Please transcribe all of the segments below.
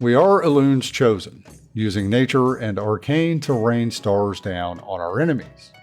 We are Elune's chosen, using Nature and Arcane to rain stars down on our enemies.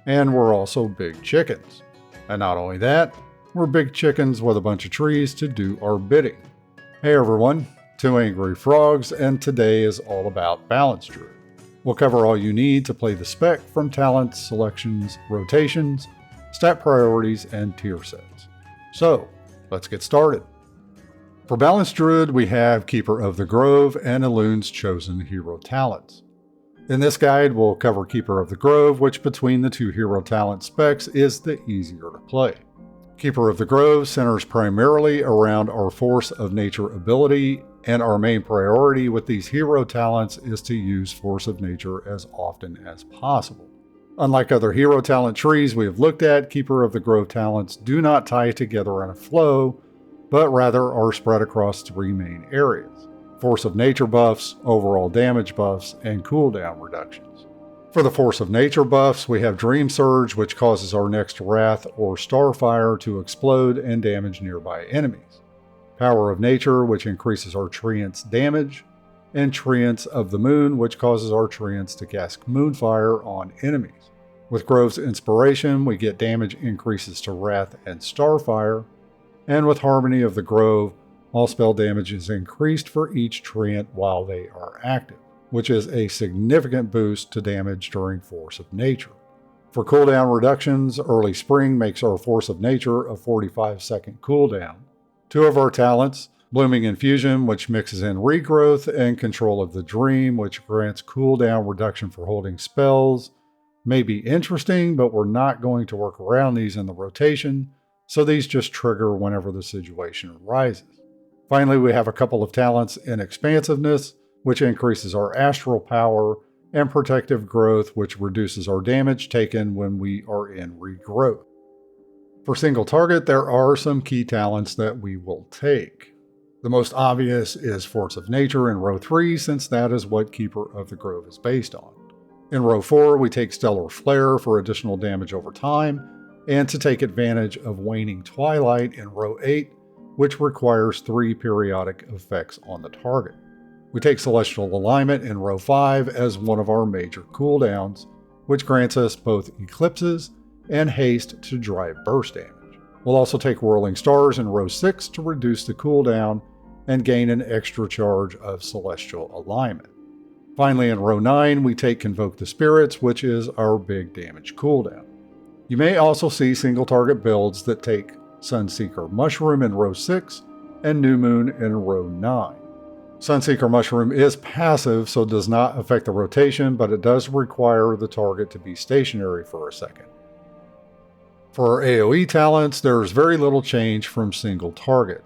And we're also big chickens. And not only that, we're big chickens with a bunch of trees to do our bidding. Hey everyone, Two Angry Frogs, and today is all about Balanced Druid. We'll cover all you need to play the spec from talents, selections, rotations, stat priorities, and tier sets. So, let's get started. For Balanced Druid, we have Keeper of the Grove and Elune's chosen hero talents. In this guide, we'll cover Keeper of the Grove, which between the two hero talent specs is the easier to play. Keeper of the Grove centers primarily around our Force of Nature ability, and our main priority with these hero talents is to use Force of Nature as often as possible. Unlike other hero talent trees we have looked at, Keeper of the Grove talents do not tie together in a flow, but rather are spread across three main areas: Force of Nature buffs, overall damage buffs, and cooldown reductions. For the Force of Nature buffs, we have Dream Surge, which causes our next Wrath or Starfire to explode and damage nearby enemies. Power of Nature, which increases our Treant's damage, and Treants of the Moon, which causes our Treants to cast Moonfire on enemies. With Grove's Inspiration, we get damage increases to Wrath and Starfire, and with Harmony of the Grove, all spell damage is increased for each Treant while they are active, which is a significant boost to damage during Force of Nature. For cooldown reductions, Early Spring makes our Force of Nature a 45-second cooldown. Two of our talents, Blooming Infusion, which mixes in regrowth, and Control of the Dream, which grants cooldown reduction for holding spells, may be interesting, but we're not going to work around these in the rotation, so these just trigger whenever the situation arises. Finally, we have a couple of talents in Expansiveness, which increases our astral power, and Protective Growth, which reduces our damage taken when we are in regrowth. For single target, there are some key talents that we will take. The most obvious is Force of Nature in row 3, since that is what Keeper of the Grove is based on. In row 4, we take Stellar Flare for additional damage over time, and to take advantage of Waning Twilight in row 8, which requires 3 periodic effects on the target. We take Celestial Alignment in row 5 as one of our major cooldowns, which grants us both Eclipses and Haste to drive burst damage. We'll also take Whirling Stars in row 6 to reduce the cooldown and gain an extra charge of Celestial Alignment. Finally, in row 9, we take Convoke the Spirits, which is our big damage cooldown. You may also see single target builds that take Sunseeker Mushroom in row 6 and New Moon in row 9. Sunseeker Mushroom is passive, so does not affect the rotation, but it does require the target to be stationary for a second. For our AoE talents, there's very little change from single target.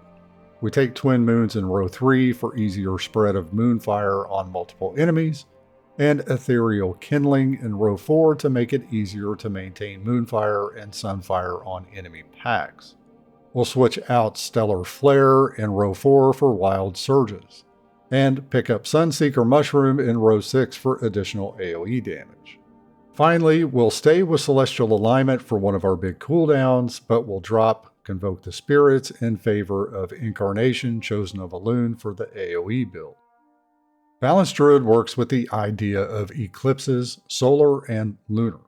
We take Twin Moons in row 3 for easier spread of Moonfire on multiple enemies, and Ethereal Kindling in row 4 to make it easier to maintain Moonfire and Sunfire on enemy packs. We'll switch out Stellar Flare in row 4 for Wild Surges, and pick up Sunseeker Mushroom in row 6 for additional AoE damage. Finally, we'll stay with Celestial Alignment for one of our big cooldowns, but we'll drop Convoke the Spirits in favor of Incarnation Chosen of Elune for the AoE build. Balanced Druid works with the idea of eclipses, solar and lunar.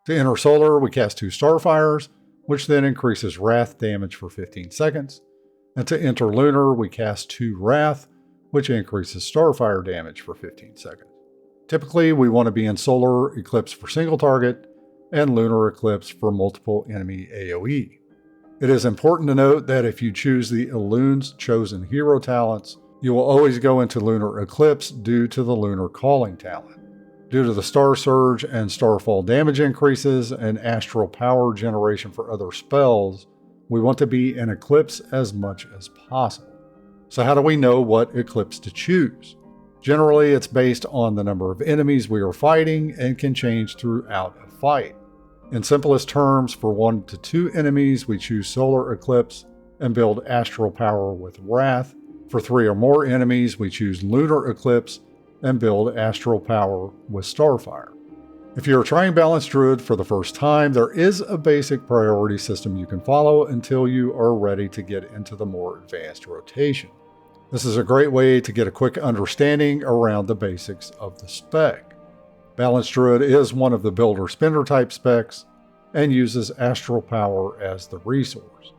To enter solar, we cast 2 Starfires, which then increases Wrath damage for 15 seconds. And to enter lunar, we cast 2 Wrath, which increases Starfire damage for 15 seconds. Typically, we want to be in solar eclipse for single target and lunar eclipse for multiple enemy AoE. It is important to note that if you choose the Elune's chosen hero talents, you will always go into Lunar Eclipse due to the Lunar Calling talent. Due to the Star Surge and Starfall damage increases and astral power generation for other spells, we want to be in Eclipse as much as possible. So how do we know what Eclipse to choose? Generally, it's based on the number of enemies we are fighting and can change throughout a fight. In simplest terms, for 1 to 2 enemies, we choose Solar Eclipse and build Astral Power with Wrath. For 3 or more enemies, we choose Lunar Eclipse and build Astral Power with Starfire. If you are trying Balanced Druid for the first time, there is a basic priority system you can follow until you are ready to get into the more advanced rotation. This is a great way to get a quick understanding around the basics of the spec. Balanced Druid is one of the builder-spender type specs and uses astral power as the resource.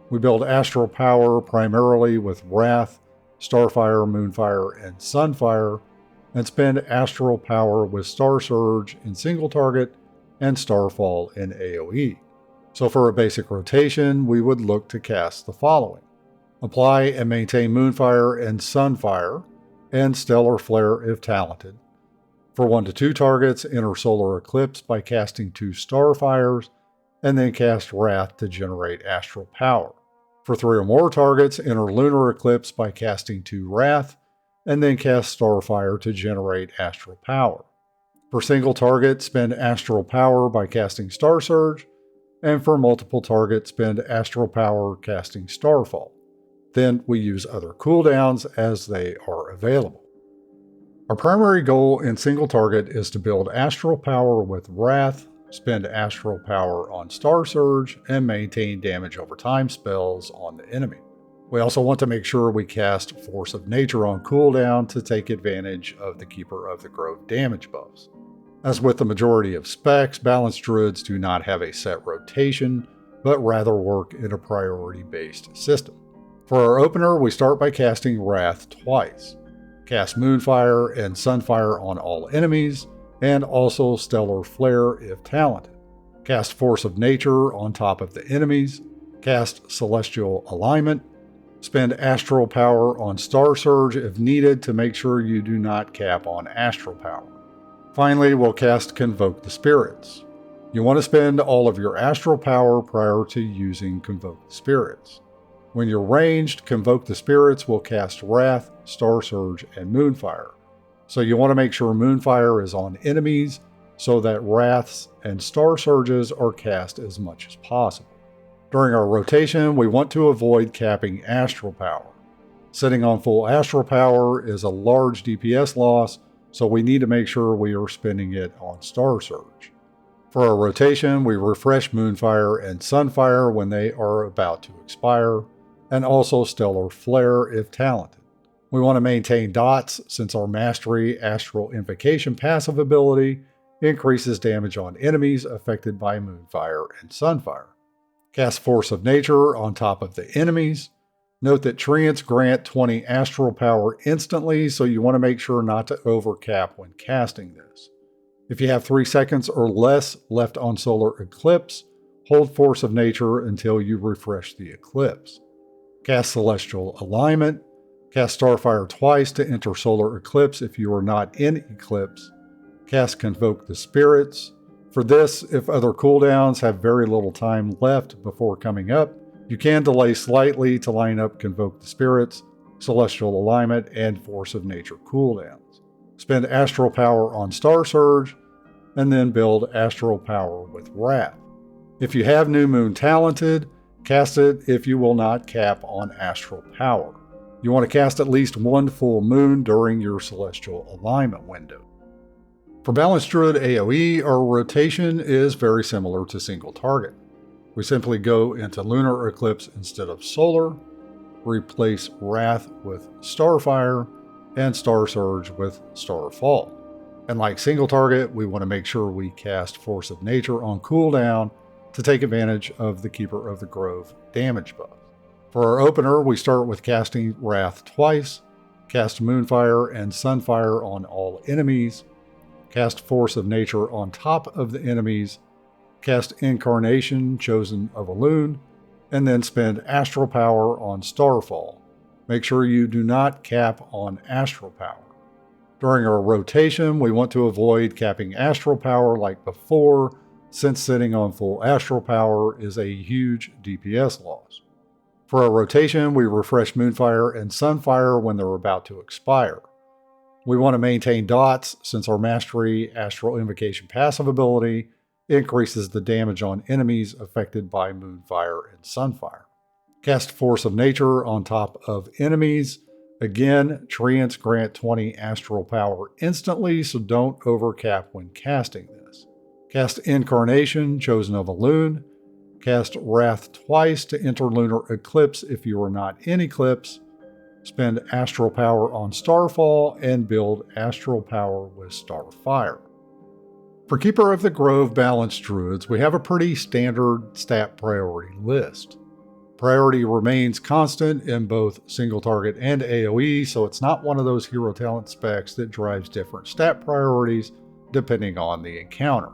We build astral power primarily with Wrath, Starfire, Moonfire, and Sunfire, and spend astral power with Star Surge in single target and Starfall in AoE. So for a basic rotation, we would look to cast the following. Apply and maintain Moonfire and Sunfire, and Stellar Flare if talented. For 1 to 2 targets, enter Solar Eclipse by casting 2 Starfires, and then cast Wrath to generate astral power. For 3 or more targets, enter Lunar Eclipse by casting 2 Wrath, and then cast Starfire to generate astral power. For single target, spend astral power by casting Star Surge, and for multiple targets, spend astral power casting Starfall. Then we use other cooldowns as they are available. Our primary goal in single target is to build astral power with Wrath, spend astral power on Star Surge, and maintain damage over time spells on the enemy. We also want to make sure we cast Force of Nature on cooldown to take advantage of the Keeper of the Grove damage buffs. As with the majority of specs, Balanced Druids do not have a set rotation, but rather work in a priority-based system. For our opener, we start by casting Wrath twice. Cast Moonfire and Sunfire on all enemies, and also Stellar Flare if talented. Cast Force of Nature on top of the enemies. Cast Celestial Alignment. Spend Astral Power on Star Surge if needed to make sure you do not cap on Astral Power. Finally, we'll cast Convoke the Spirits. You want to spend all of your Astral Power prior to using Convoke the Spirits. When you're ranged, Convoke the Spirits will cast Wrath, Star Surge, and Moonfire. So you want to make sure Moonfire is on enemies so that Wraths and Star Surges are cast as much as possible. During our rotation, we want to avoid capping Astral Power. Sitting on full Astral Power is a large DPS loss, so we need to make sure we are spending it on Star Surge. For our rotation, we refresh Moonfire and Sunfire when they are about to expire, and also Stellar Flare if talented. We want to maintain dots since our Mastery Astral Invocation passive ability increases damage on enemies affected by Moonfire and Sunfire. Cast Force of Nature on top of the enemies. Note that Treants grant 20 Astral Power instantly, so you want to make sure not to overcap when casting this. If you have 3 seconds or less left on Solar Eclipse, hold Force of Nature until you refresh the Eclipse. Cast Celestial Alignment. Cast Starfire twice to enter Solar Eclipse if you are not in Eclipse. Cast Convoke the Spirits. For this, if other cooldowns have very little time left before coming up, you can delay slightly to line up Convoke the Spirits, Celestial Alignment, and Force of Nature cooldowns. Spend Astral Power on Star Surge, and then build Astral Power with Wrath. If you have New Moon talented, cast it if you will not cap on Astral Power. You want to cast at least 1 full moon during your Celestial Alignment window. For Balanced Druid AoE, our rotation is very similar to single target. We simply go into Lunar Eclipse instead of Solar, replace Wrath with Starfire, and Star Surge with Starfall. And like single target, we want to make sure we cast Force of Nature on cooldown to take advantage of the Keeper of the Grove damage buff. For our opener, we start with casting Wrath twice, cast Moonfire and Sunfire on all enemies, cast Force of Nature on top of the enemies, cast Incarnation, Chosen of Elune, and then spend Astral Power on Starfall. Make sure you do not cap on Astral Power. During our rotation, we want to avoid capping Astral Power like before, since sitting on full Astral Power is a huge DPS loss. For our rotation, we refresh Moonfire and Sunfire when they're about to expire. We want to maintain dots since our Mastery Astral Invocation passive ability increases the damage on enemies affected by Moonfire and Sunfire. Cast Force of Nature on top of enemies. Again, Treants grant 20 Astral Power instantly, so don't overcap when casting this. Cast Incarnation, Chosen of Elune. Cast Wrath twice to enter Lunar Eclipse if you are not in Eclipse. spend Astral Power on Starfall, and build Astral Power with Starfire. For Keeper of the Grove balanced Druids, we have a pretty standard stat priority list. Priority remains constant in both single target and AoE, so it's not one of those hero talent specs that drives different stat priorities depending on the encounter.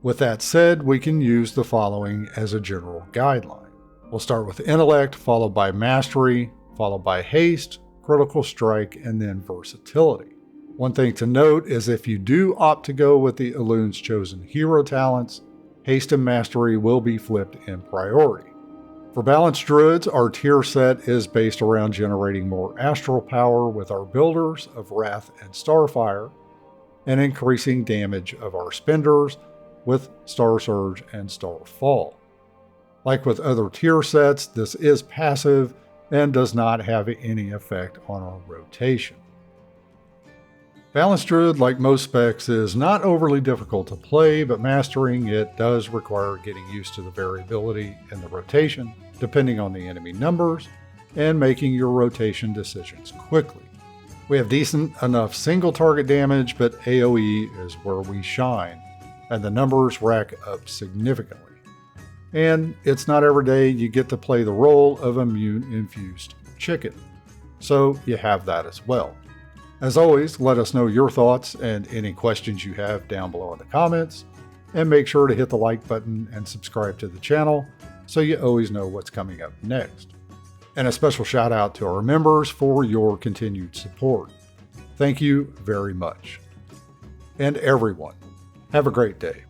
With that said, we can use the following as a general guideline. We'll start with Intellect, followed by Mastery, followed by Haste, Critical Strike, and then Versatility. One thing to note is if you do opt to go with the Elune's chosen hero talents, Haste and Mastery will be flipped in priority. For balanced Druids, our tier set is based around generating more Astral Power with our builders of Wrath and Starfire, and increasing damage of our spenders with Star Surge and Starfall. Like with other tier sets, this is passive and does not have any effect on our rotation. Balanced Druid, like most specs, is not overly difficult to play, but mastering it does require getting used to the variability in the rotation, depending on the enemy numbers, and making your rotation decisions quickly. We have decent enough single target damage, but AoE is where we shine, and the numbers rack up significantly. And it's not every day you get to play the role of immune-infused chicken, so you have that as well. As always, let us know your thoughts and any questions you have down below in the comments, and make sure to hit the like button and subscribe to the channel so you always know what's coming up next. And a special shout out to our members for your continued support. Thank you very much. And everyone, have a great day.